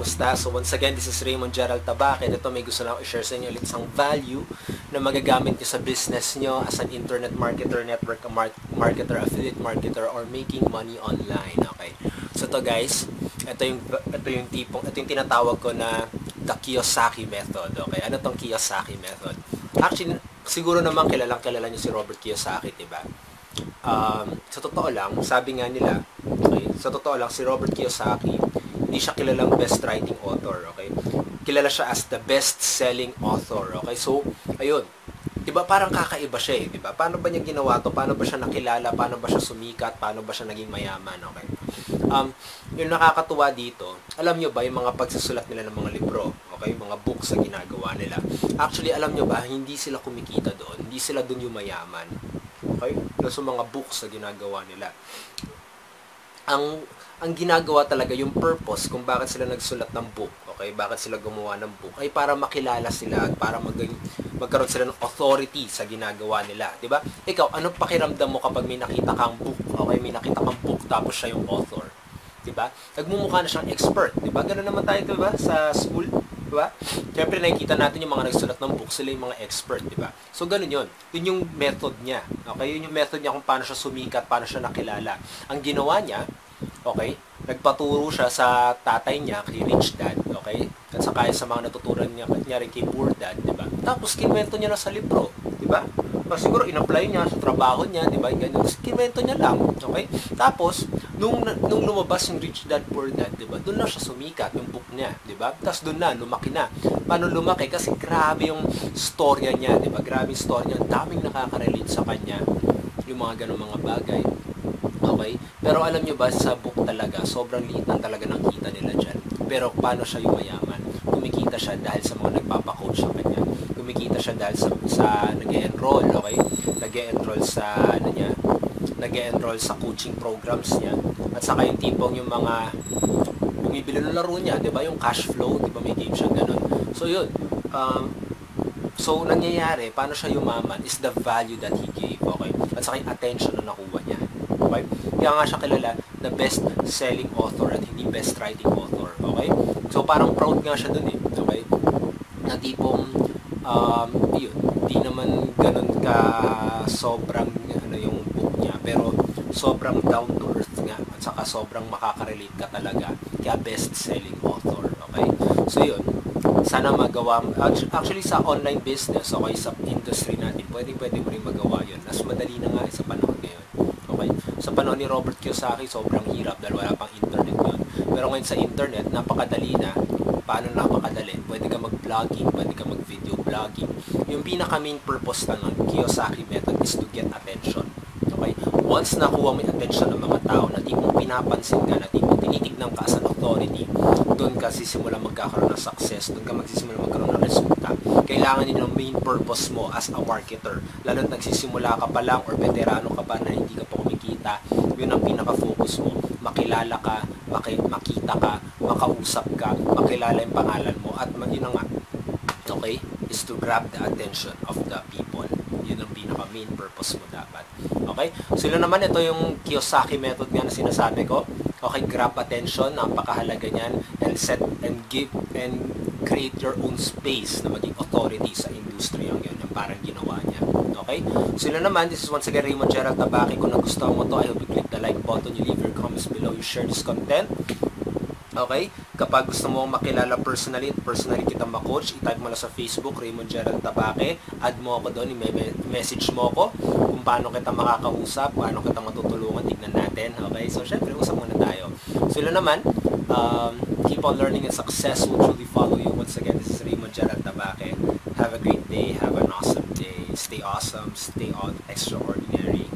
Kumusta? So once again, this is Raymond Gerald Tabaque. Ito may gusto na i-share sa inyo ulit isang value na magagamit nyo sa business nyo as an internet marketer, network marketer, affiliate marketer, or making money online. Okay. So to guys, ito yung tinatawag ko na the Kiyosaki method. Okay. Ano tong Kiyosaki method? Actually, siguro naman kilala nyo si Robert Kiyosaki, diba? Sa totoo lang, sabi nga nila, okay, sa totoo lang, si Robert Kiyosaki, hindi siya kilalang best writing author, okay? Kilala siya as the best-selling author, okay? So, ayun, diba parang kakaiba siya eh, diba? Paano ba niya ginawa to? Paano ba siya nakilala? Paano ba siya sumikat? Paano ba siya naging mayaman, okay? Yung nakakatuwa dito, alam nyo ba yung mga pagsusulat nila ng mga libro, okay? Mga books na ginagawa nila. Actually, alam nyo ba, hindi sila kumikita doon. Hindi sila doon yung mayaman. Okay? So, mga books na ginagawa nila. Ang ginagawa talaga, yung purpose kung bakit sila nagsulat ng book, okay? Bakit sila gumawa ng book, ay para makilala sila at para magkaroon sila ng authority sa ginagawa nila. Diba? Ikaw, ano pakiramdam mo kapag may nakita kang book, okay? May nakita kang book tapos siya yung author. Diba? Nagmumukha na siyang expert. Diba? Ganun naman tayo, diba? Sa school. Diba? Siyempre, nakikita natin yung mga nagsulat ng book, sila yung mga expert, diba? So, ganun yun. Yun yung method niya. Okay? Yun yung method niya kung paano siya sumikat, paano siya nakilala. Ang ginawa niya, okay, nagpaturo siya sa tatay niya, kay Rich Dad, okay? At saka sa mga natutunan niya rin kay Poor Dad, diba? Tapos, kinwento niya na sa libro, diba? Siguro, in-apply niya sa trabaho niya, diba? Ganun. Kinwento niya lang, okay? Tapos, nung lumabas yung Rich Dad, Poor Dad, diba? Doon na siya sumikat, yung book niya, diba? Tapos doon na, lumaki na. Paano lumaki? Kasi grabe yung storya niya, diba? Grabe yung storya niya. Ang daming nakaka-relate sa kanya. Yung mga ganun mga bagay. Okay? Pero alam nyo ba, sa book talaga, sobrang liit lang talaga ng kita nila dyan. Pero paano siya yung mayaman? Kumikita siya dahil sa mga nagpapacoach sa kanya. Kumikita siya dahil sa nag-e-enroll, okay? Nag-e-enroll sa, nag-e-enroll sa coaching programs niya. At saka yung tipong yung mga bumibili ng laro niya, di ba? Yung cash flow, di ba? May game siya ganun. So, yun. So, nangyayari, paano siya yumaman is the value that he gave, okay? At saka yung attention na nakuha niya. Okay? Kaya nga siya kilala na best-selling author at hindi best-writing author. Okay? So, parang proud nga siya dun eh. Okay? Na tipong, yun, di naman ganun ka sobrang, yung book niya. Pero, sobrang down to earth nga. At saka sobrang makaka-relate ka talaga. Kaya best-selling author. Okay? So, yun. Sana magawa, actually sa online business, okay, sa industry natin, pwede mo rin magawa yun. Mas madali na nga sa panahon ngayon. Okay? Sa panahon ni Robert Kiyosaki, sobrang hirap dahil wala pang internet yun. Pero ngayon sa internet, napakadali na. Paano napakadali? Pwede ka mag-vlogging, pwede ka mag-video vlogging. Yung pinaka-main purpose na nun, Kiyosaki method, is to get attention. Okay? Once nakuha mo yung attention ng mga tao, na tipong pinapansin ka, na tipong tinitignan ka as an authority, doon ka sisimula magkakaroon ng success, doon ka magsisimula magkaroon ng resulta. Kailangan yun yung main purpose mo as a marketer. Lalo na nagsisimula ka pa lang or veterano ka pa na hindi ka pa kumikita, yun ang pinaka-focus mo. Makilala ka, makita ka, makausap ka, makilala yung pangalan mo, at yun nga, okay, is to grab the attention of the people. Yun ang pinaka-main purpose mo dapat. Okay? So, yun naman, ito yung Kiyosaki method nga na sinasabi ko. Okay, grab attention, napakahalaga niyan, and set and give and create your own space na maging authority sa industry yung yun, yung parang ginawa niya. Okay? So yun naman, this is once again Raymond Gerald Tabaque. Kung nagustuhan mo to, I hope you click the like button, you leave your comments below, you share this content. Okay? Kapag gusto mo makilala personally kitang ma-coach, i-type mo lang sa Facebook, Raymond Gerald Tabaque, add mo ako doon, i-message mo ako kung paano kita makakausap, paano kita matutulungan, tignan natin. Okay? So, syempre, usap muna tayo. So, yun naman, keep on learning and success will truly follow you. Once again, this is Raymond Gerald Tabaque. Have a great day. Have an awesome day. Stay awesome. Stay extraordinary.